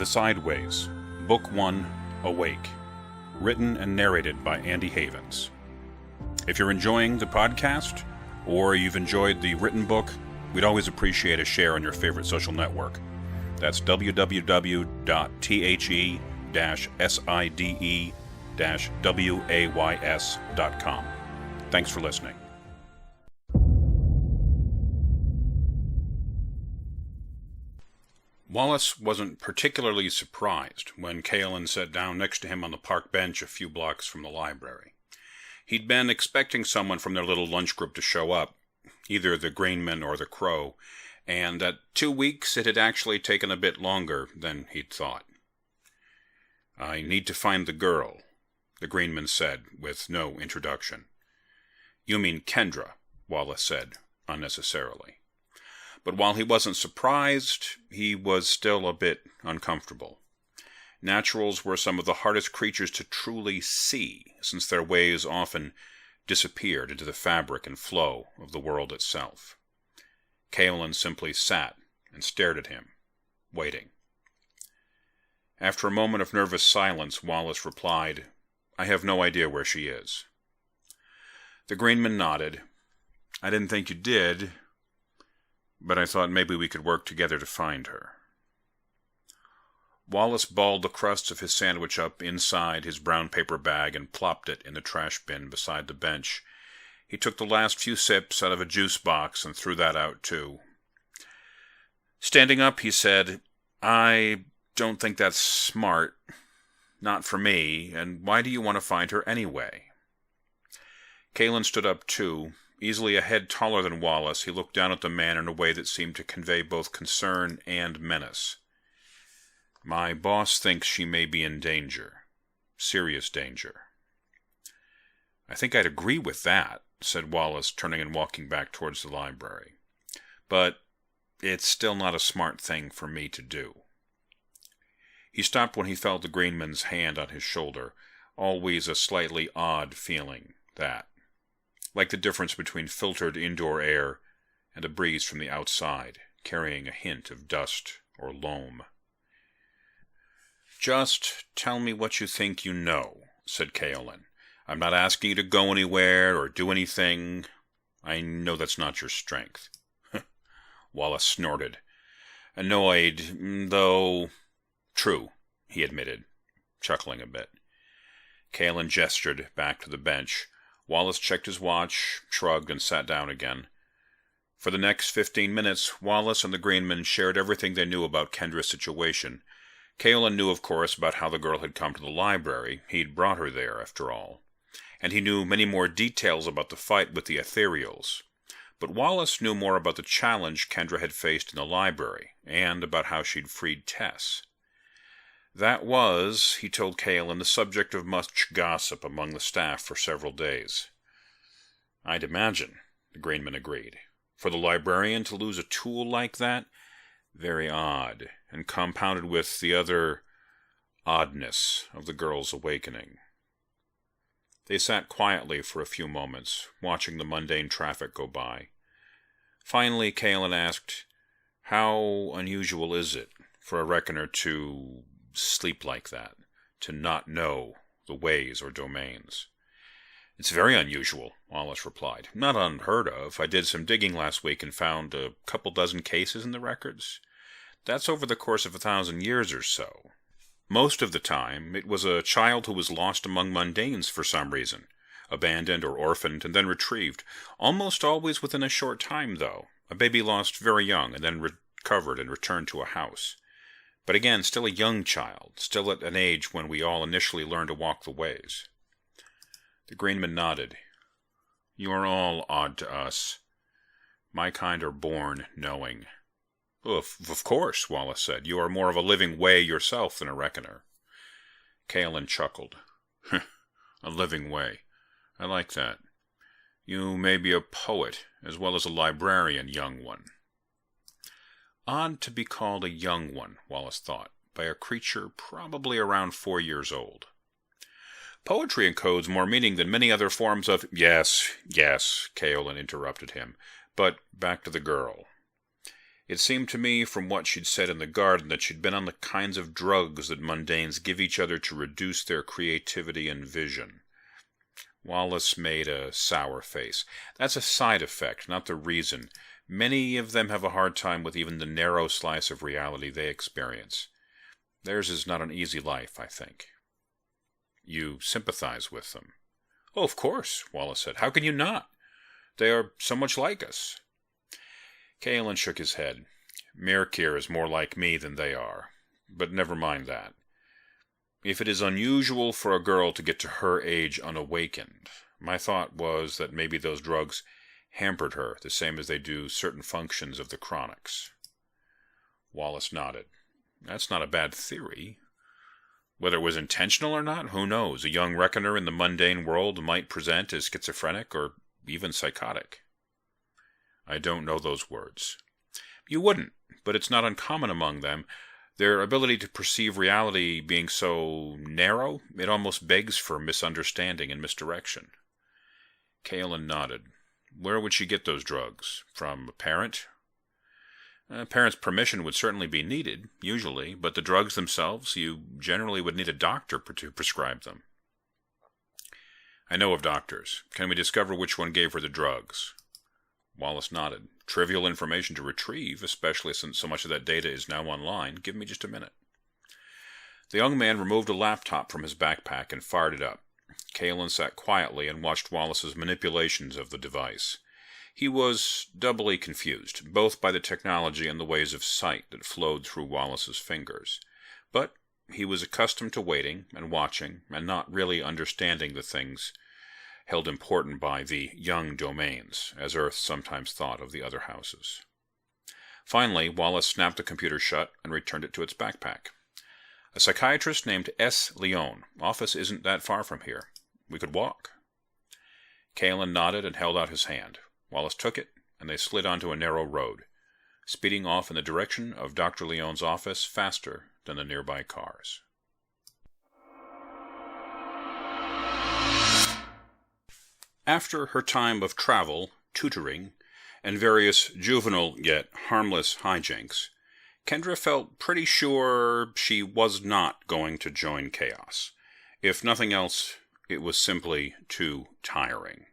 The Sideways, Book 1, Awake, written and narrated by Andy Havens. If you're enjoying the podcast, or you've enjoyed the written book, we'd always appreciate a share on your favorite social network. That's www.the-side-ways.com. Thanks for listening. Wallace wasn't particularly surprised when Caolan sat down next to him on the park bench a few blocks from the library. He'd been expecting someone from their little lunch group to show up, either the Greenman or the Crow, and at 2 weeks it had actually taken a bit longer than he'd thought. "I need to find the girl," the Greenman said, with no introduction. "You mean Kendra," Wallace said, unnecessarily. But while he wasn't surprised, he was still a bit uncomfortable. Naturals were some of the hardest creatures to truly see, since their ways often disappeared into the fabric and flow of the world itself. Caolan simply sat and stared at him, waiting. After a moment of nervous silence, Wallace replied, "I have no idea where she is." The Greenman nodded. "I didn't think you did, but I thought maybe we could work together to find her." Wallace balled the crusts of his sandwich up inside his brown paper bag and plopped it in the trash bin beside the bench. He took the last few sips out of a juice box and threw that out too. Standing up, he said, "I don't think that's smart. Not for me. And why do you want to find her anyway?" Caolan stood up too. Easily a head taller than Wallace, he looked down at the man in a way that seemed to convey both concern and menace. "My boss thinks she may be in danger. Serious danger." "I think I'd agree with that," said Wallace, turning and walking back towards the library. "But it's still not a smart thing for me to do." He stopped when he felt the Greenman's hand on his shoulder, always a slightly odd feeling, that. Like the difference between filtered indoor air and a breeze from the outside, carrying a hint of dust or loam. "Just tell me what you think you know," said Caolan. "I'm not asking you to go anywhere or do anything. I know that's not your strength." Wallace snorted. Annoyed, though. "True," he admitted, chuckling a bit. Caolan gestured back to the bench. Wallace checked his watch, shrugged, and sat down again. For the next 15 minutes, Wallace and the Greenman shared everything they knew about Kendra's situation. Caolan knew, of course, about how the girl had come to the library. He'd brought her there, after all. And he knew many more details about the fight with the ethereals. But Wallace knew more about the challenge Kendra had faced in the library, and about how she'd freed Tess. That was, he told Caolan, the subject of much gossip among the staff for several days. "I'd imagine," the Greenman agreed. "For the librarian to lose a tool like that? Very odd, and compounded with the other oddness of the girl's awakening." They sat quietly for a few moments, watching the mundane traffic go by. Finally, Caolan asked, "How unusual is it for a reckoner to sleep like that, to not know the ways or domains?" "It's very unusual," Wallace replied. "Not unheard of. I did some digging last week and found a couple dozen cases in the records. That's over the course of 1,000 years or so. Most of the time, it was a child who was lost among mundanes for some reason, abandoned or orphaned and then retrieved. Almost always within a short time, though. A baby lost very young and then recovered and returned to a house. But again, still a young child, still at an age when we all initially learn to walk the ways." The Greenman nodded. "You are all odd to us. My kind are born knowing." Of course," Wallace said. "You are more of a living way yourself than a reckoner." Caolan chuckled. "A living way. I like that. You may be a poet as well as a librarian, young one." Odd to be called a young one, Wallace thought, by a creature probably around 4 years old. "Poetry encodes more meaning than many other forms of—" Yes, Caolan interrupted him. "But back to the girl. It seemed to me from what she'd said in the garden that she'd been on the kinds of drugs that mundanes give each other to reduce their creativity and vision. Wallace made a sour face. That's a side effect, not the reason. Many of them have a hard time with even the narrow slice of reality they experience. Theirs is not an easy life, I think. You sympathize with them. Oh, of course, Wallace said. How can you not? They are so much like us. Caolan shook his head. Mirkir is more like me than they are. But never mind that. If it is unusual for a girl to get to her age unawakened, my thought was that maybe those drugs hampered her the same as they do certain functions of the chronics. Wallace nodded. That's not a bad theory. Whether it was intentional or not, who knows? A young reckoner in the mundane world might present as schizophrenic or even psychotic. I don't know those words. You wouldn't, but it's not uncommon among them. Their ability to perceive reality being so narrow, it almost begs for misunderstanding and misdirection. Caolan nodded. Where would she get those drugs? From a parent? A parent's permission would certainly be needed, usually, but the drugs themselves, you generally would need a doctor to prescribe them. I know of doctors. Can we discover which one gave her the drugs? Wallace nodded. Trivial information to retrieve, especially since so much of that data is now online. Give me just a minute. The young man removed a laptop from his backpack and fired it up. Caolan sat quietly and watched Wallace's manipulations of the device. He was doubly confused, both by the technology and the waves of sight that flowed through Wallace's fingers. But he was accustomed to waiting and watching and not really understanding the things held important by the young domains, as Earth sometimes thought of the other houses. Finally, Wallace snapped the computer shut and returned it to its backpack. A psychiatrist named S. Leone. Office isn't that far from here. We could walk. Caolan nodded and held out his hand. Wallace took it, and they slid onto a narrow road, speeding off in the direction of Dr. Leone's office faster than the nearby cars. After her time of travel, tutoring, and various juvenile yet harmless hijinks, Kendra felt pretty sure she was not going to join Chaos. If nothing else, it was simply too tiring.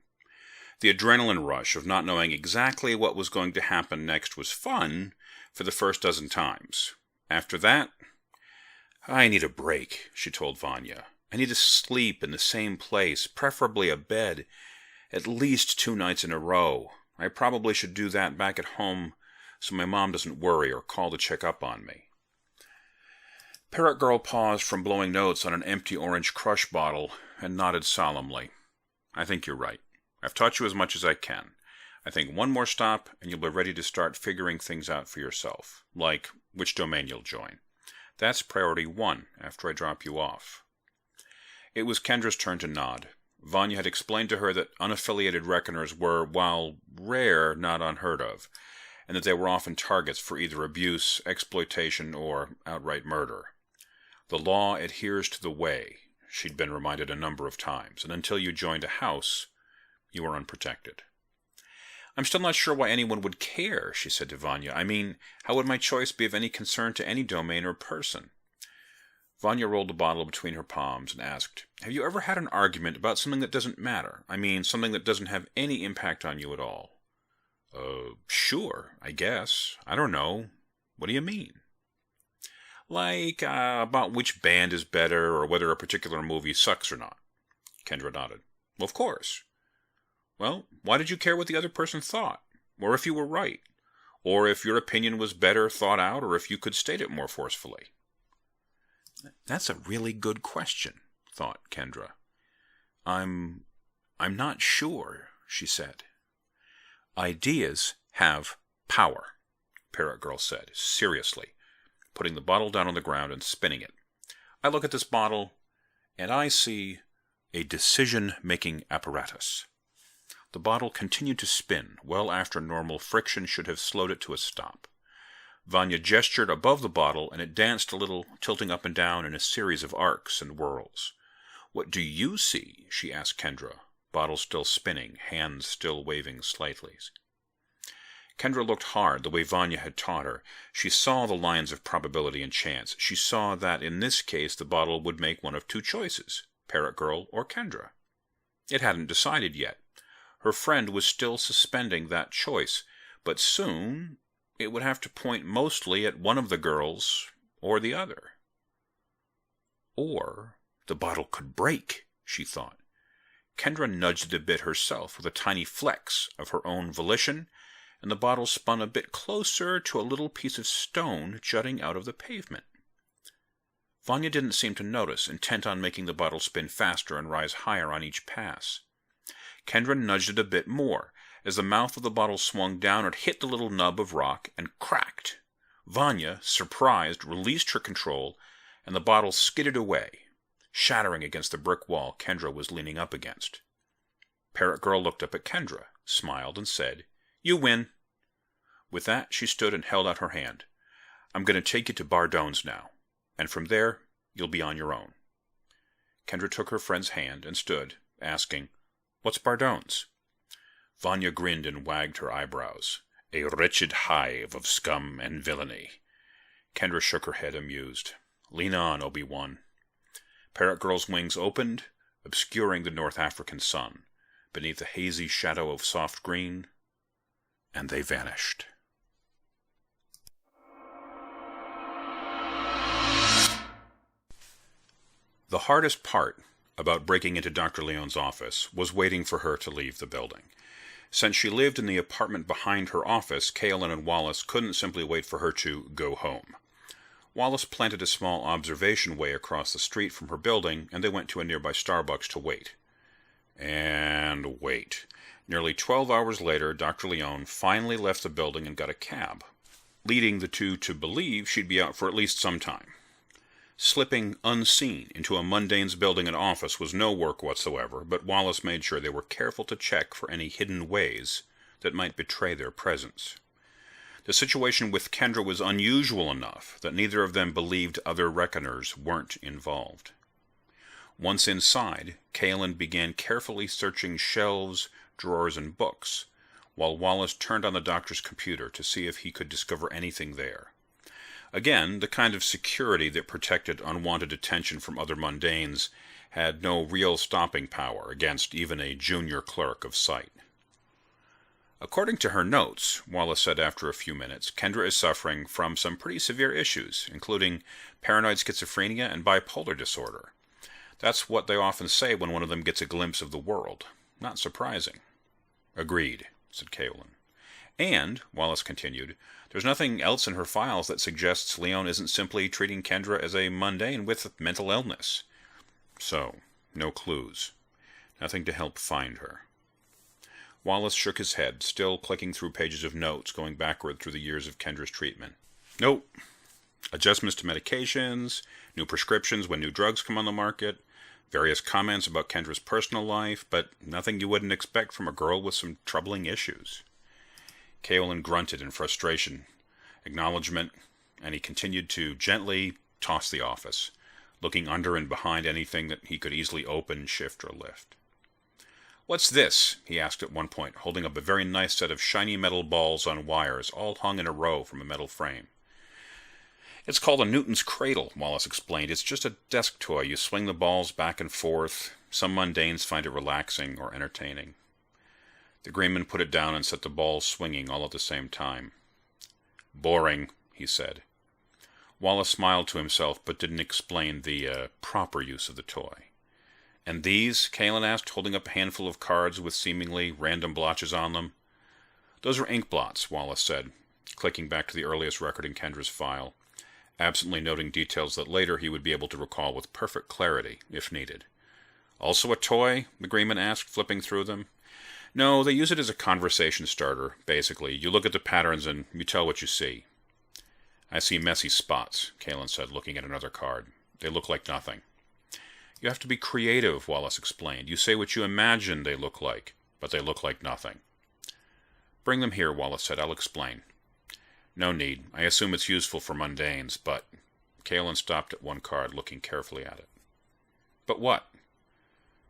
The adrenaline rush of not knowing exactly what was going to happen next was fun for the first dozen times. After that, I need a break, she told Vanya. I need to sleep in the same place, preferably a bed, at least 2 nights in a row. I probably should do that back at home so my mom doesn't worry or call to check up on me. Parrot Girl paused from blowing notes on an empty orange crush bottle and nodded solemnly. I think you're right. I've taught you as much as I can. I think one more stop and you'll be ready to start figuring things out for yourself, like which domain you'll join. That's priority 1 after I drop you off. It was Kendra's turn to nod. Vanya had explained to her that unaffiliated reckoners were, while rare, not unheard of, and that they were often targets for either abuse, exploitation, or outright murder. The law adheres to the way, she'd been reminded a number of times, and until you joined a house, you were unprotected. I'm still not sure why anyone would care, she said to Vanya. I mean, how would my choice be of any concern to any domain or person? Vanya rolled the bottle between her palms and asked, Have you ever had an argument about something that doesn't matter? I mean, something that doesn't have any impact on you at all? Sure, I guess. I don't know. What do you mean? Like, about which band is better or whether a particular movie sucks or not. Kendra nodded. Well, of course. Well, why did you care what the other person thought? Or if you were right? Or if your opinion was better thought out, or if you could state it more forcefully? That's a really good question, thought Kendra. I'm not sure, she said. Ideas have power, Parrot Girl said, seriously, putting the bottle down on the ground and spinning it. I look at this bottle, and I see a decision-making apparatus. The bottle continued to spin, well after normal friction should have slowed it to a stop. Vanya gestured above the bottle, and it danced a little, tilting up and down in a series of arcs and whirls. What do you see? She asked Kendra, bottle still spinning, hands still waving slightly. Kendra looked hard, the way Vanya had taught her. She saw the lines of probability and chance. She saw that in this case the bottle would make one of two choices, Parrot Girl or Kendra. It hadn't decided yet. Her friend was still suspending that choice, but soon it would have to point mostly at one of the girls or the other. Or the bottle could break, she thought. Kendra nudged it a bit herself with a tiny flex of her own volition, and the bottle spun a bit closer to a little piece of stone jutting out of the pavement. Vanya didn't seem to notice, intent on making the bottle spin faster and rise higher on each pass. Kendra nudged it a bit more. As the mouth of the bottle swung down, it hit the little nub of rock and cracked. Vanya, surprised, released her control, and the bottle skidded away, shattering against the brick wall Kendra was leaning up against. Parrot Girl looked up at Kendra, smiled, and said, "You win." With that, she stood and held out her hand. "I'm going to take you to Bardon's now, and from there, you'll be on your own." Kendra took her friend's hand and stood, asking, "What's Bardon's?" Vanya grinned and wagged her eyebrows. "A wretched hive of scum and villainy." Kendra shook her head, amused. "Lean on, Obi-Wan." Parrot Girl's wings opened, obscuring the North African sun, beneath a hazy shadow of soft green, and they vanished. The hardest part about breaking into Dr. Leon's office was waiting for her to leave the building. Since she lived in the apartment behind her office, Kaelin and Wallace couldn't simply wait for her to go home. Wallace planted a small observation way across the street from her building, and they went to a nearby Starbucks to wait. And wait. Nearly 12 hours later, Dr. Leon finally left the building and got a cab, leading the two to believe she'd be out for at least some time. Slipping unseen into a mundane's building and office was no work whatsoever, but Wallace made sure they were careful to check for any hidden ways that might betray their presence. The situation with Kendra was unusual enough that neither of them believed other reckoners weren't involved. Once inside, Kaelin began carefully searching shelves, drawers, and books, while Wallace turned on the doctor's computer to see if he could discover anything there. Again, the kind of security that protected unwanted attention from other mundanes had no real stopping power against even a junior clerk of sight. "According to her notes," Wallace said after a few minutes, "Kendra is suffering from some pretty severe issues, including paranoid schizophrenia and bipolar disorder. That's what they often say when one of them gets a glimpse of the world. Not surprising." "Agreed," said Kaelin. "And," Wallace continued, "there's nothing else in her files that suggests Leon isn't simply treating Kendra as a mundane with mental illness. So, no clues. Nothing to help find her." Wallace shook his head, still clicking through pages of notes, going backward through the years of Kendra's treatment. "Nope. Adjustments to medications, new prescriptions when new drugs come on the market, various comments about Kendra's personal life, but nothing you wouldn't expect from a girl with some troubling issues." Kaelin grunted in frustration, acknowledgement, and he continued to gently toss the office, looking under and behind anything that he could easily open, shift, or lift. "What's this?" he asked at one point, holding up a very nice set of shiny metal balls on wires, all hung in a row from a metal frame. "It's called a Newton's Cradle," Wallace explained. "It's just a desk toy. You swing the balls back and forth. Some mundanes find it relaxing or entertaining." The Greyman put it down and set the balls swinging all at the same time. "Boring," he said. Wallace smiled to himself, but didn't explain the proper use of the toy. "And these?" Kaelin asked, holding up a handful of cards with seemingly random blotches on them. "Those are ink blots," Wallace said, clicking back to the earliest record in Kendra's file, absently noting details that later he would be able to recall with perfect clarity, if needed. "Also a toy?" the Greyman asked, flipping through them. "No, they use it as a conversation starter, basically. You look at the patterns and you tell what you see." "I see messy spots," Kaelin said, looking at another card. "They look like nothing." "You have to be creative," Wallace explained. "You say what you imagine they look like, but they look like nothing." "Bring them here," Wallace said. "I'll explain." "No need. I assume it's useful for mundanes, but..." Kaelin stopped at one card, looking carefully at it. "But what?"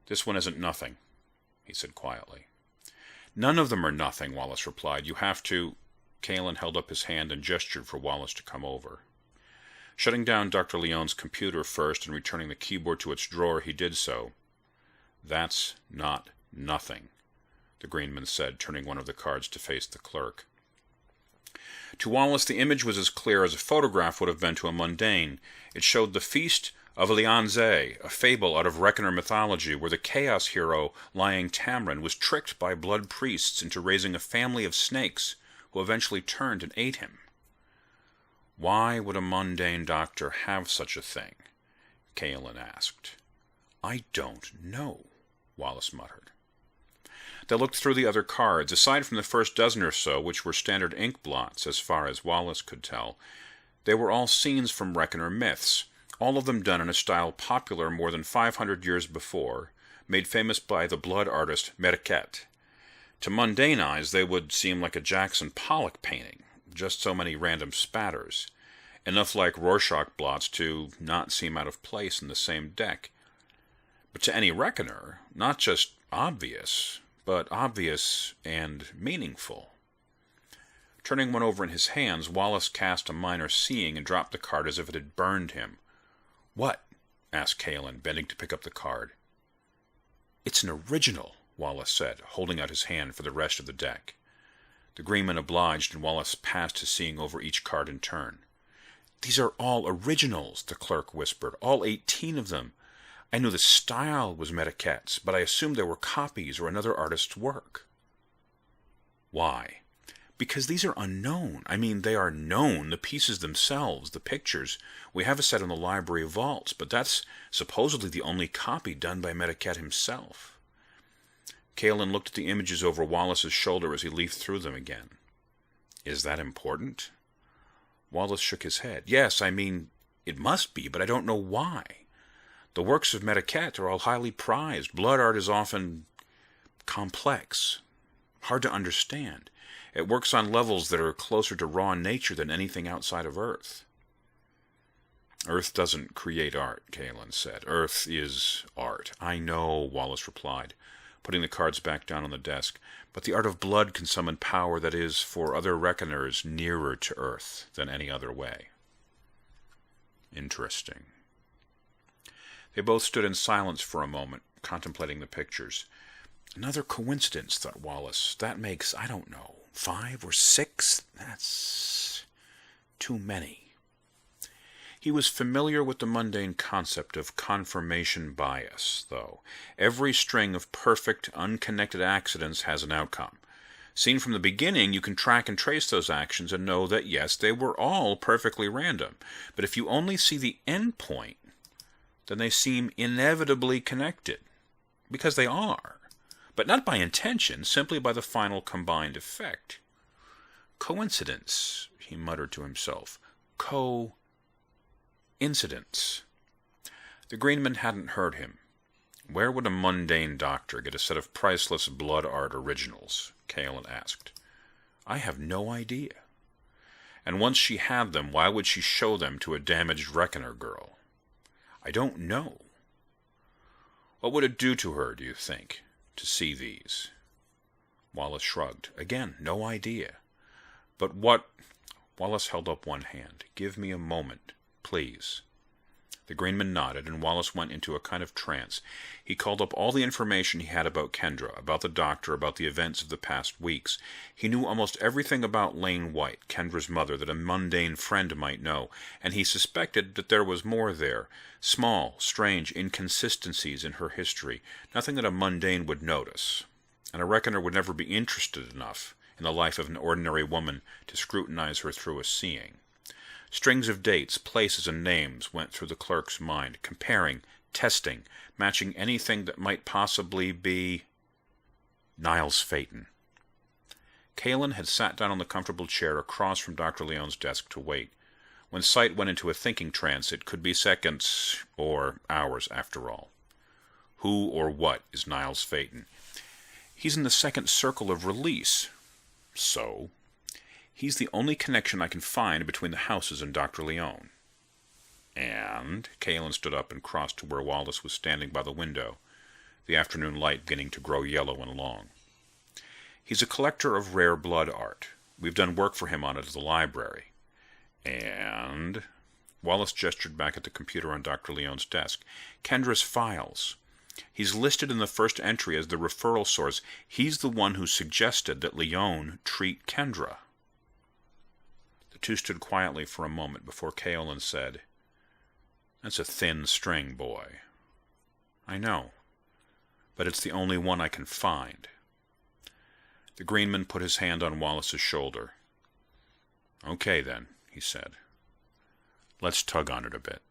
"This one isn't nothing," he said quietly. "None of them are nothing," Wallace replied. "You have to..." Kalen held up his hand and gestured for Wallace to come over. Shutting down Dr. Leon's computer first and returning the keyboard to its drawer, he did so. "That's not nothing," the Greenman said, turning one of the cards to face the clerk. To Wallace, the image was as clear as a photograph would have been to a mundane. It showed the feast of Lianze, a fable out of Reckoner mythology, where the chaos hero, Lying Tamrin, was tricked by blood priests into raising a family of snakes, who eventually turned and ate him. "Why would a mundane doctor have such a thing?" Kalen asked. "I don't know," Wallace muttered. They looked through the other cards. Aside from the first dozen or so, which were standard ink blots as far as Wallace could tell, they were all scenes from Reckoner myths, all of them done in a style popular more than 500 years before, made famous by the blood artist Merquette. To mundane eyes, they would seem like a Jackson Pollock painting, just so many random spatters, enough like Rorschach blots to not seem out of place in the same deck. But to any reckoner, not just obvious, but obvious and meaningful. Turning one over in his hands, Wallace cast a minor seeing and dropped the card as if it had burned him. "What?" asked Kalen, bending to pick up the card. "It's an original," Wallace said, holding out his hand for the rest of the deck. The Greenman obliged, and Wallace passed his seeing over each card in turn. "These are all originals," the clerk whispered, "all 18 of them. I knew the style was Merquette's, but I assumed they were copies or another artist's work." "Why?" "Because these are unknown. I mean, they are known, the pieces themselves, the pictures. We have a set in the library vaults, but that's supposedly the only copy done by Merquette himself." Kalen looked at the images over Wallace's shoulder as he leafed through them again. "Is that important?" Wallace shook his head. "Yes, I mean, it must be, but I don't know why. The works of Merquette are all highly prized. Blood art is often complex, hard to understand. It works on levels that are closer to raw nature than anything outside of Earth." "Earth doesn't create art," Kalen said. "Earth is art." "I know," Wallace replied, putting the cards back down on the desk, "but the art of blood can summon power that is, for other reckoners, nearer to Earth than any other way." "Interesting." They both stood in silence for a moment, contemplating the pictures. "Another coincidence," thought Wallace. "That makes, I don't know, 5 or 6? That's too many." He was familiar with the mundane concept of confirmation bias, though. Every string of perfect, unconnected accidents has an outcome. Seen from the beginning, you can track and trace those actions and know that, yes, they were all perfectly random. But if you only see the end point, then they seem inevitably connected. Because they are. But not by intention, simply by the final combined effect. "Coincidence," he muttered to himself. "Co-incidence." The Greenman hadn't heard him. "Where would a mundane doctor get a set of priceless blood art originals?" Kalen asked. "I have no idea. And once she had them, why would she show them to a damaged reckoner girl? I don't know. What would it do to her, do you think, to see these?" Wallace shrugged. "Again, no idea. But what—" Wallace held up one hand. "Give me a moment, please." The Greenman nodded, and Wallace went into a kind of trance. He called up all the information he had about Kendra, about the doctor, about the events of the past weeks. He knew almost everything about Lane White, Kendra's mother, that a mundane friend might know, and he suspected that there was more there. Small, strange inconsistencies in her history, nothing that a mundane would notice. And a reckoner would never be interested enough in the life of an ordinary woman to scrutinize her through a seeing. Strings of dates, places, and names went through the clerk's mind, comparing, testing, matching anything that might possibly be Niles Phaeton. Kalen had sat down on the comfortable chair across from Dr. Leon's desk to wait. When sight went into a thinking trance, it could be seconds or hours after all. Who or what is Niles Phaeton? He's in the second circle of release. So? He's the only connection I can find between the houses and Dr. Leon. And Kalen stood up and crossed to where Wallace was standing by the window, the afternoon light beginning to grow yellow and long. He's a collector of rare blood art. We've done work for him on it at the library. And... Wallace gestured back at the computer on Dr. Leon's desk. Kendra's files. He's listed in the first entry as the referral source. He's the one who suggested that Leon treat Kendra. The two stood quietly for a moment before Kaolin said, "That's a thin string, boy." "I know, but it's the only one I can find." The Greenman put his hand on Wallace's shoulder. "Okay, then," he said. "Let's tug on it a bit."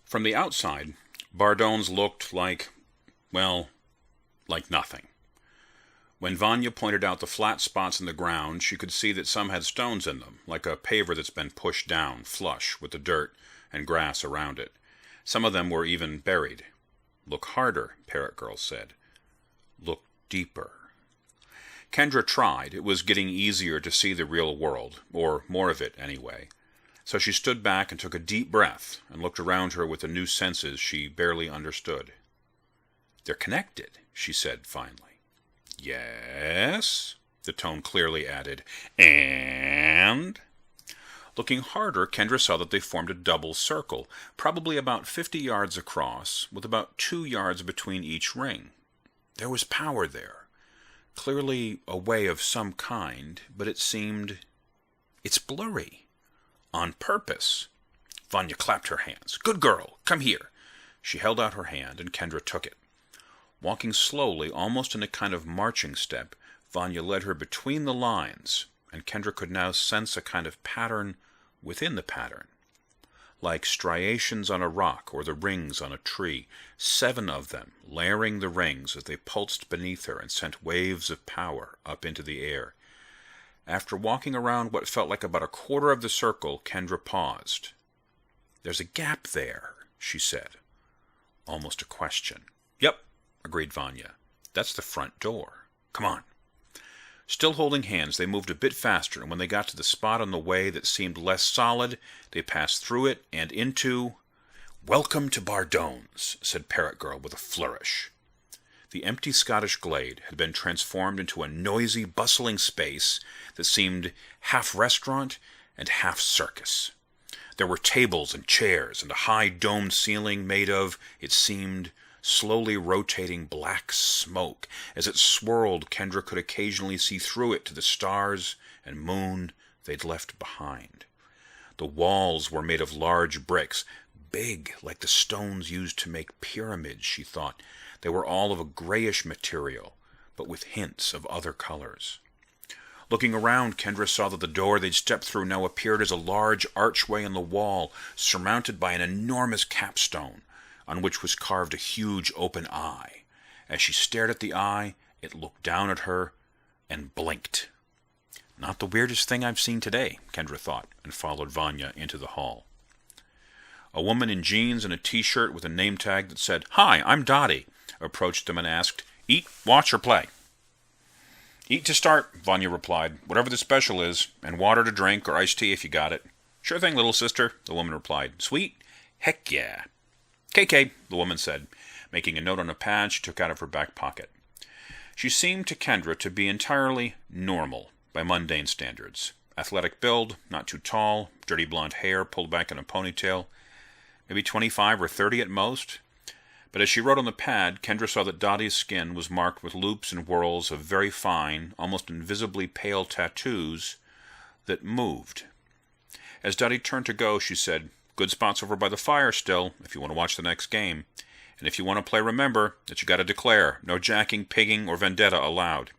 From the outside, Bardon's looked like nothing. When Vanya pointed out the flat spots in the ground, she could see that some had stones in them, like a paver that's been pushed down, flush with the dirt and grass around it. Some of them were even buried. "Look harder," Parrot Girl said. "Look deeper." Kendra tried. It was getting easier to see the real world, or more of it anyway. So she stood back and took a deep breath and looked around her with the new senses she barely understood. "They're connected," she said finally. "Yes," the tone clearly added. "And?" Looking harder, Kendra saw that they formed a double circle, probably about 50 yards across, with about 2 yards between each ring. There was power there. Clearly a way of some kind, but it's blurry. On purpose. Vanya clapped her hands. "Good girl, come here." She held out her hand, and Kendra took it. Walking slowly, almost in a kind of marching step, Vanya led her between the lines, and Kendra could now sense a kind of pattern within the pattern. Like striations on a rock or the rings on a tree, 7 of them, layering the rings as they pulsed beneath her and sent waves of power up into the air. After walking around what felt like about a quarter of the circle, Kendra paused. "There's a gap there," she said. Almost a question. "Yep," agreed Vanya. "That's the front door. Come on." Still holding hands, they moved a bit faster, and when they got to the spot on the way that seemed less solid, they passed through it and into... "Welcome to Bardon's," said Parrot Girl with a flourish. The empty Scottish glade had been transformed into a noisy, bustling space that seemed half restaurant and half circus. There were tables and chairs and a high domed ceiling made of, it seemed, slowly rotating black smoke. As it swirled, Kendra could occasionally see through it to the stars and moon they'd left behind. The walls were made of large bricks, big like the stones used to make pyramids, she thought. They were all of a grayish material, but with hints of other colors. Looking around, Kendra saw that the door they'd stepped through now appeared as a large archway in the wall, surmounted by an enormous capstone, on which was carved a huge open eye. As she stared at the eye, it looked down at her and blinked. Not the weirdest thing I've seen today, Kendra thought, and followed Vanya into the hall. A woman in jeans and a t-shirt with a name tag that said, "Hi, I'm Dottie," approached them and asked, "Eat, watch, or play?" "Eat to start," Vanya replied, "whatever the special is, and water to drink or iced tea if you got it." "Sure thing, little sister," the woman replied. "Sweet? Heck yeah." "KK," the woman said, making a note on a pad she took out of her back pocket. She seemed to Kendra to be entirely normal by mundane standards. Athletic build, not too tall, dirty blonde hair pulled back in a ponytail, maybe 25 or 30 at most. But as she wrote on the pad, Kendra saw that Dottie's skin was marked with loops and whorls of very fine, almost invisibly pale tattoos that moved. As Dottie turned to go, she said, "Good spots over by the fire still, if you want to watch the next game. And if you want to play, remember that you got to declare, no jacking, pigging, or vendetta allowed."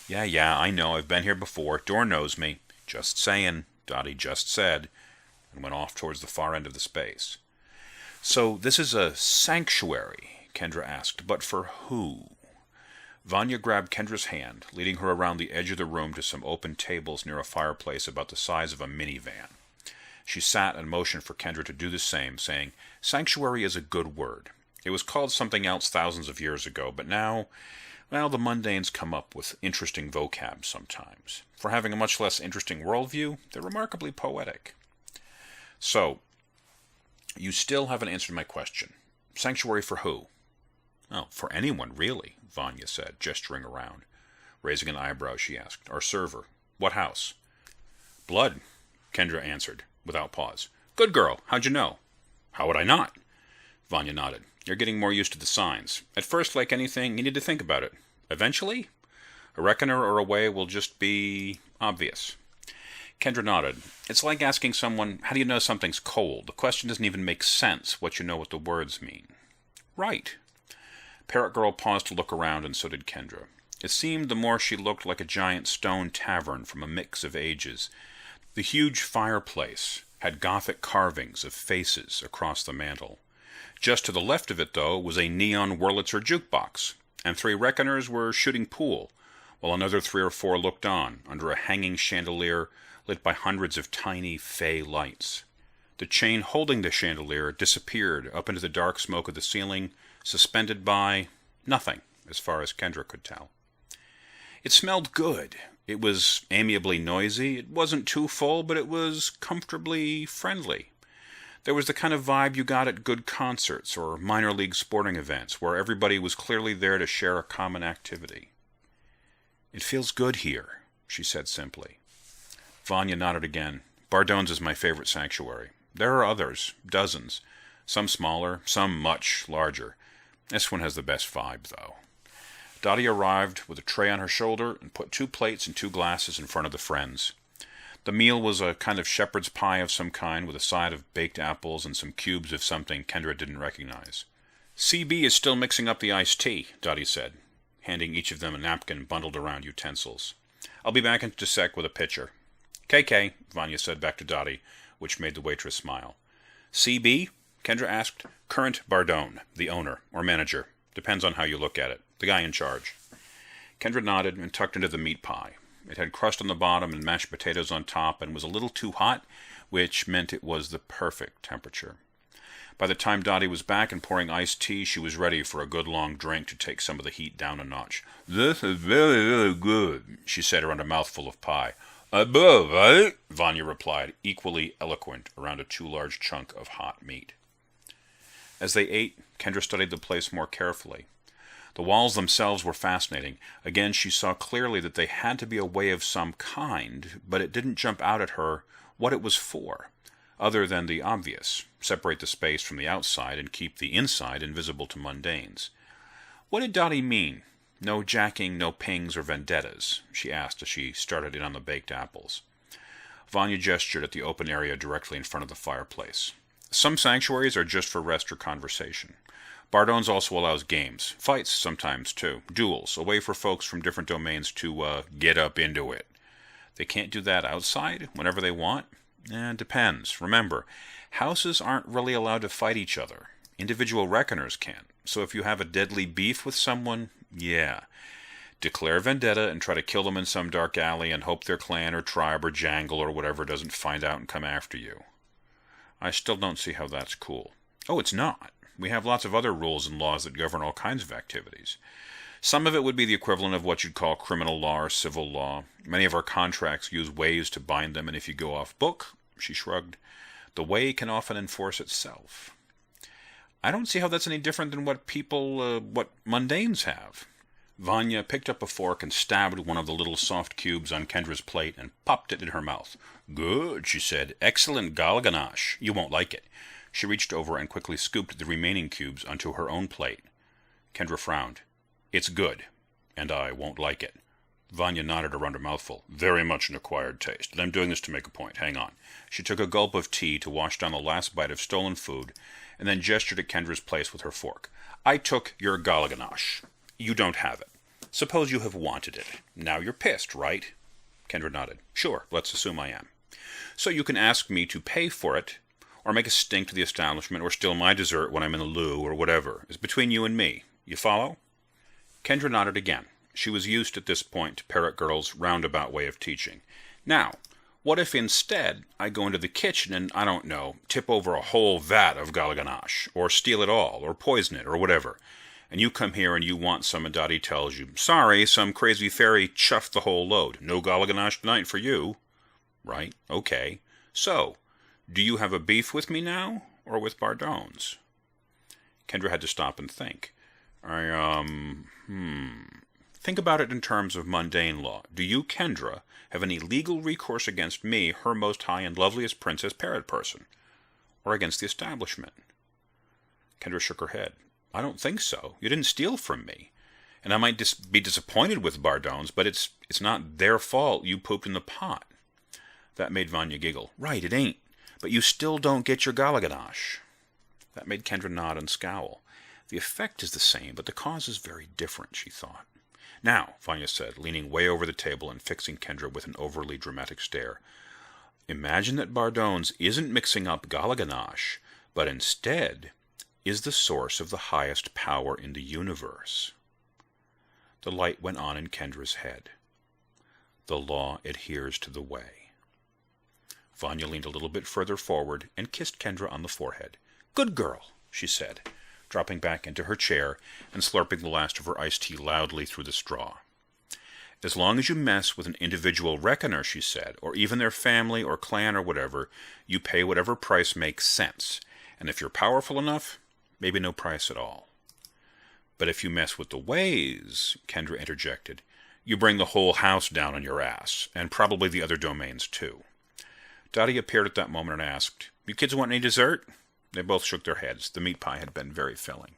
Yeah, I know, I've been here before. Door knows me." "Just saying," Dottie just said, and went off towards the far end of the space. "So this is a sanctuary?" Kendra asked. "But for who?" Vanya grabbed Kendra's hand, leading her around the edge of the room to some open tables near a fireplace about the size of a minivan. She sat and motioned for Kendra to do the same, saying, "Sanctuary is a good word. It was called something else thousands of years ago, but now, well, the mundanes come up with interesting vocab sometimes. For having a much less interesting worldview, they're remarkably poetic." "So, you still haven't answered my question. Sanctuary for who?" Oh, for anyone, really, Vanya said, gesturing around. Raising an eyebrow, she asked, "Our server. What house?" "Blood," Kendra answered, without pause. "Good girl. How'd you know?" "How would I not?" Vanya nodded. "You're getting more used to the signs. At first, like anything, you need to think about it. Eventually, a reckoner or a way will just be obvious." Kendra nodded. "It's like asking someone, how do you know something's cold? The question doesn't even make sense what you know what the words mean." "Right." Parrot Girl paused to look around, and so did Kendra. It seemed the more she looked like a giant stone tavern from a mix of ages. The huge fireplace had Gothic carvings of faces across the mantel. Just to the left of it, though, was a neon Wurlitzer jukebox, and 3 reckoners were shooting pool, while another 3 or 4 looked on under a hanging chandelier lit by hundreds of tiny fey lights. The chain holding the chandelier disappeared up into the dark smoke of the ceiling, suspended by nothing, as far as Kendra could tell. It smelled good. It was amiably noisy. It wasn't too full, but it was comfortably friendly. There was the kind of vibe you got at good concerts or minor league sporting events, where everybody was clearly there to share a common activity. "It feels good here," she said simply. Vanya nodded again. "Bardone's is my favorite sanctuary. There are others, dozens. Some smaller, some much larger. This one has the best vibe, though." Dottie arrived with a tray on her shoulder and put 2 plates and 2 glasses in front of the friends. The meal was a kind of shepherd's pie of some kind with a side of baked apples and some cubes of something Kendra didn't recognize. "CB is still mixing up the iced tea," Dottie said, handing each of them a napkin bundled around utensils. "I'll be back in just a sec with a pitcher." "KK," Vanya said back to Dottie, which made the waitress smile. "CB?" Kendra asked. "Current Bardone, the owner, or manager. Depends on how you look at it. The guy in charge." Kendra nodded and tucked into the meat pie. It had crust on the bottom and mashed potatoes on top and was a little too hot, which meant it was the perfect temperature. By the time Dottie was back and pouring iced tea, she was ready for a good long drink to take some of the heat down a notch. "This is very, very good," she said around a mouthful of pie. "Above, right?" Vanya replied, equally eloquent around a too large chunk of hot meat. As they ate, Kendra studied the place more carefully. The walls themselves were fascinating. Again, she saw clearly that they had to be a way of some kind, but it didn't jump out at her what it was for, other than the obvious: separate the space from the outside and keep the inside invisible to mundanes. What did Dottie mean? No jacking, no pings or vendettas, she asked as she started in on the baked apples. Vanya gestured at the open area directly in front of the fireplace. "Some sanctuaries are just for rest or conversation. Bardone's also allows games, fights sometimes too, duels, a way for folks from different domains to get up into it. They can't do that outside whenever they want? Depends. Remember, houses aren't really allowed to fight each other. Individual reckoners can. So if you have a deadly beef with someone, yeah. Declare vendetta and try to kill them in some dark alley and hope their clan or tribe or jangle or whatever doesn't find out and come after you." "I still don't see how that's cool." "Oh, it's not. We have lots of other rules and laws that govern all kinds of activities. Some of it would be the equivalent of what you'd call criminal law or civil law. Many of our contracts use ways to bind them, and if you go off book," she shrugged, "the way can often enforce itself." "I don't see how that's any different than what what mundanes have." Vanya picked up a fork and stabbed one of the little soft cubes on Kendra's plate and popped it in her mouth. "Good," she said. "Excellent gal ganache. You won't like it." She reached over and quickly scooped the remaining cubes onto her own plate. Kendra frowned. "It's good, and I won't like it." Vanya nodded around her mouthful. "Very much an acquired taste, and I'm doing this to make a point. Hang on." She took a gulp of tea to wash down the last bite of stolen food, and then gestured at Kendra's place with her fork. "I took your gal ganache. You don't have it. Suppose you have wanted it. Now you're pissed, right?" Kendra nodded. "Sure, let's assume I am. So you can ask me to pay for it, or make a stink to the establishment, or steal my dessert when I'm in the loo, or whatever. It's between you and me. You follow?" Kendra nodded again. She was used at this point to Parrot Girl's roundabout way of teaching. "Now, what if instead I go into the kitchen and, I don't know, tip over a whole vat of gal ganache, or steal it all, or poison it, or whatever, and you come here and you want some, and Dottie tells you, 'Sorry, some crazy fairy chuffed the whole load. No gal ganache tonight for you.' Right? Okay. So, do you have a beef with me now, or with Bardone's?" Kendra had to stop and think. Think about it in terms of mundane law. Do you, Kendra, have any legal recourse against me, her most high and loveliest princess parrot person? Or against the establishment? Kendra shook her head. I don't think so. You didn't steal from me. And I might be disappointed with Bardones, but it's not their fault you pooped in the pot. That made Vanya giggle. Right, it ain't. But you still don't get your galaganache. That made Kendra nod and scowl. The effect is the same, but the cause is very different, she thought. Now, Vanya said, leaning way over the table and fixing Kendra with an overly dramatic stare, imagine that Bardones isn't mixing up galaganache, but instead is the source of the highest power in the universe. The light went on in Kendra's head. The law adheres to the way. Vanya leaned a little bit further forward and kissed Kendra on the forehead. Good girl, she said, dropping back into her chair and slurping the last of her iced tea loudly through the straw. As long as you mess with an individual reckoner, she said, or even their family or clan or whatever, you pay whatever price makes sense. And if you're powerful enough, maybe no price at all. But if you mess with the ways, Kendra interjected, you bring the whole house down on your ass, and probably the other domains too. Dottie appeared at that moment and asked, You kids want any dessert? They both shook their heads. The meat pie had been very filling.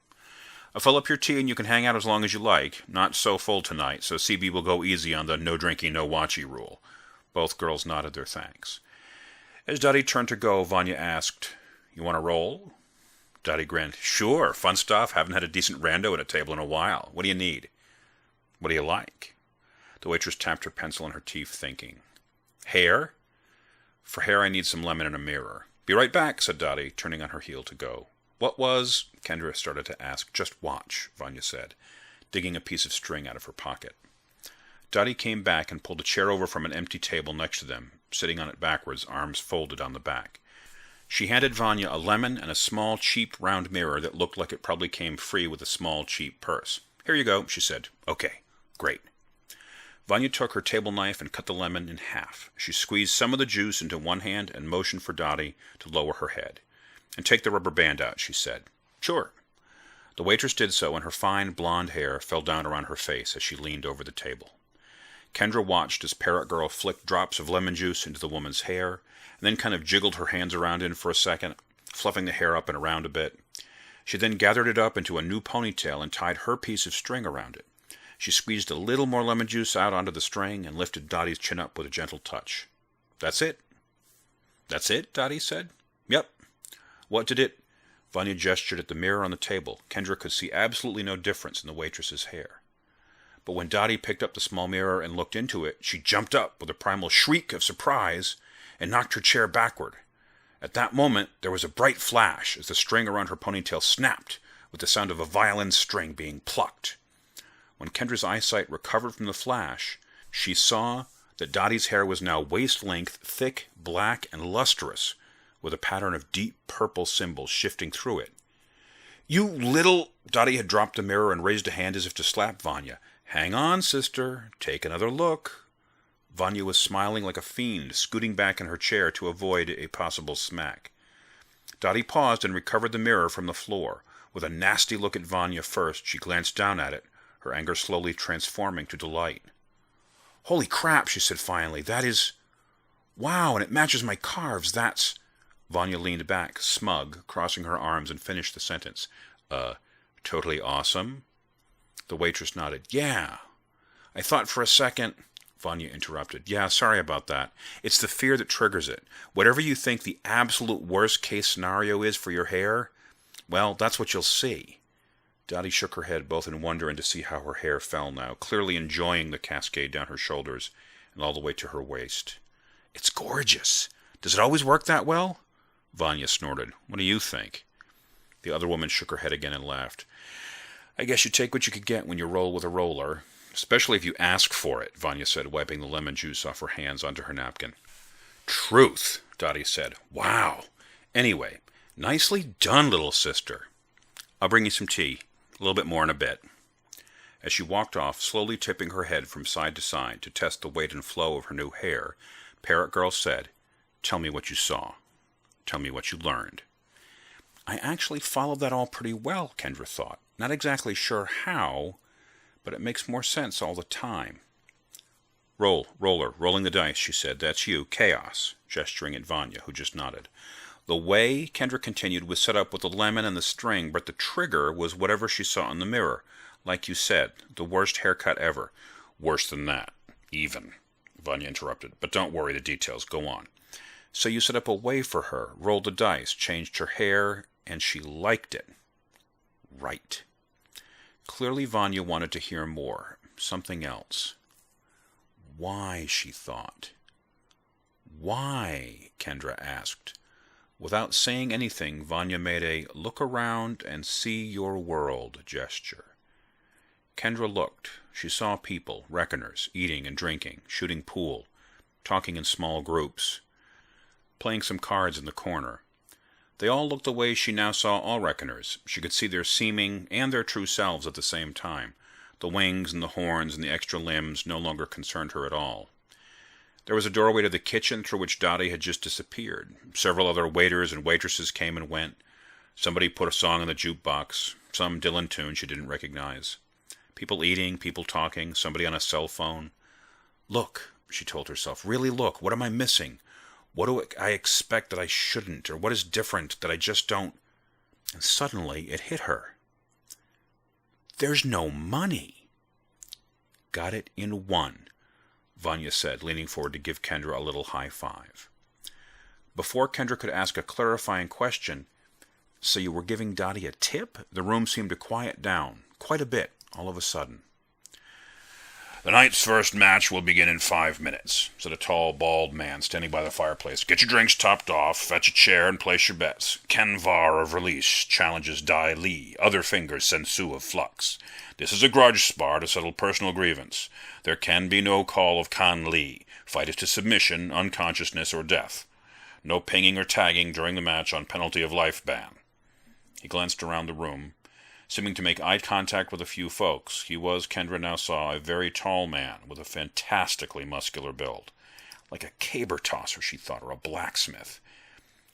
I'll fill up your tea and you can hang out as long as you like. Not so full tonight, so CB will go easy on the no drinking, no watchy rule. Both girls nodded their thanks. As Dottie turned to go, Vanya asked, You want to roll? Dottie grinned. Sure, fun stuff. Haven't had a decent rando at a table in a while. What do you need? What do you like? The waitress tapped her pencil in her teeth, thinking. Hair? For hair I need some lemon and a mirror. Be right back, said Dottie, turning on her heel to go. What was? Kendra started to ask. Just watch, Vanya said, digging a piece of string out of her pocket. Dottie came back and pulled a chair over from an empty table next to them, sitting on it backwards, arms folded on the back. She handed Vanya a lemon and a small, cheap, round mirror that looked like it probably came free with a small, cheap purse. Here you go, she said. Okay, great. Vanya took her table knife and cut the lemon in half. She squeezed some of the juice into one hand and motioned for Dottie to lower her head. And take the rubber band out, she said. Sure. The waitress did so, and her fine blonde hair fell down around her face as she leaned over the table. Kendra watched as Parrot Girl flicked drops of lemon juice into the woman's hair, and then kind of jiggled her hands around it for a second, fluffing the hair up and around a bit. She then gathered it up into a new ponytail and tied her piece of string around it. She squeezed a little more lemon juice out onto the string and lifted Dottie's chin up with a gentle touch. That's it. That's it, Dottie said. Yep. What did it? Vanya gestured at the mirror on the table. Kendra could see absolutely no difference in the waitress's hair. But when Dottie picked up the small mirror and looked into it, she jumped up with a primal shriek of surprise and knocked her chair backward. At that moment, there was a bright flash as the string around her ponytail snapped with the sound of a violin string being plucked. When Kendra's eyesight recovered from the flash, she saw that Dottie's hair was now waist-length, thick, black, and lustrous, with a pattern of deep purple symbols shifting through it. You little... Dottie had dropped the mirror and raised a hand as if to slap Vanya. Hang on, sister. Take another look. Vanya was smiling like a fiend, scooting back in her chair to avoid a possible smack. Dottie paused and recovered the mirror from the floor. With a nasty look at Vanya first, she glanced down at it, her anger slowly transforming to delight. Holy crap, she said finally. That is... Wow, and it matches my carves. That's... Vanya leaned back, smug, crossing her arms, and finished the sentence. Totally awesome? The waitress nodded. Yeah. I thought for a second... Vanya interrupted. Yeah, sorry about that. It's the fear that triggers it. Whatever you think the absolute worst-case scenario is for your hair, well, that's what you'll see. Dottie shook her head both in wonder and to see how her hair fell now, clearly enjoying the cascade down her shoulders and all the way to her waist. It's gorgeous. Does it always work that well? Vanya snorted. What do you think? The other woman shook her head again and laughed. I guess you take what you could get when you roll with a roller. Especially if you ask for it, Vanya said, wiping the lemon juice off her hands onto her napkin. Truth, Dottie said. Wow. Anyway, nicely done, little sister. I'll bring you some tea. A little bit more in a bit. As she walked off, slowly tipping her head from side to side to test the weight and flow of her new hair, Parrot Girl said, Tell me what you saw. Tell me what you learned. I actually followed that all pretty well, Kendra thought. Not exactly sure how, but it makes more sense all the time. Rolling the dice, she said. That's you, Chaos, gesturing at Vanya, who just nodded. The way, Kendra continued, was set up with the lemon and the string, but the trigger was whatever she saw in the mirror. Like you said, the worst haircut ever. Worse than that, even, Vanya interrupted. But don't worry, the details. Go on. So you set up a way for her, rolled the dice, changed her hair, and she liked it. Right. Clearly Vanya wanted to hear more. Something else. Why, she thought. Why? Kendra asked. Without saying anything, Vanya made a look around and see your world gesture. Kendra looked. She saw people, reckoners, eating and drinking, shooting pool, talking in small groups, playing some cards in the corner. They all looked the way she now saw all reckoners. She could see their seeming and their true selves at the same time. The wings and the horns and the extra limbs no longer concerned her at all. There was a doorway to the kitchen through which Dottie had just disappeared. Several other waiters and waitresses came and went. Somebody put a song in the jukebox, some Dylan tune she didn't recognize. People eating, people talking, somebody on a cell phone. Look, she told herself, really look, what am I missing? What do I expect that I shouldn't, or what is different that I just don't? And suddenly it hit her. There's no money. Got it in one, Vanya said, leaning forward to give Kendra a little high five. Before Kendra could ask a clarifying question, so you were giving Dottie a tip? The room seemed to quiet down, quite a bit, all of a sudden. The night's first match will begin in 5 minutes, said a tall, bald man standing by the fireplace. Get your drinks topped off, fetch a chair, and place your bets. Kenvar of Release challenges Dai Li, Other Fingers Sensu of Flux. This is a grudge spar to settle personal grievance. There can be no call of Kan Li. Fight is to submission, unconsciousness, or death. No pinging or tagging during the match on penalty of life ban. He glanced around the room, seeming to make eye contact with a few folks. He was, Kendra now saw, a very tall man with a fantastically muscular build. Like a caber tosser, she thought, or a blacksmith.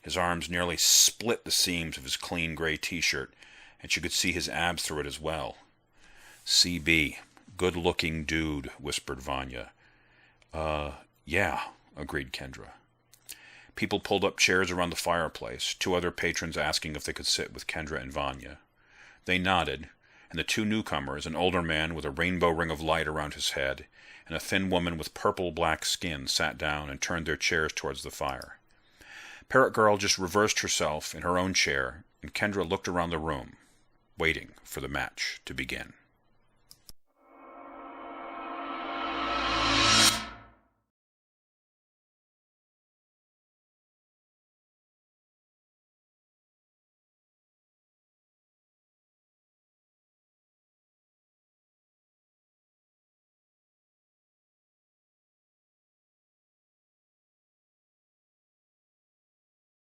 His arms nearly split the seams of his clean gray t-shirt, and she could see his abs through it as well. CB, good-looking dude, whispered Vanya. Yeah, agreed Kendra. People pulled up chairs around the fireplace, 2 other patrons asking if they could sit with Kendra and Vanya. They nodded, and the 2 newcomers, an older man with a rainbow ring of light around his head, and a thin woman with purple-black skin, sat down and turned their chairs towards the fire. Parrot Girl just reversed herself in her own chair, and Kendra looked around the room, waiting for the match to begin.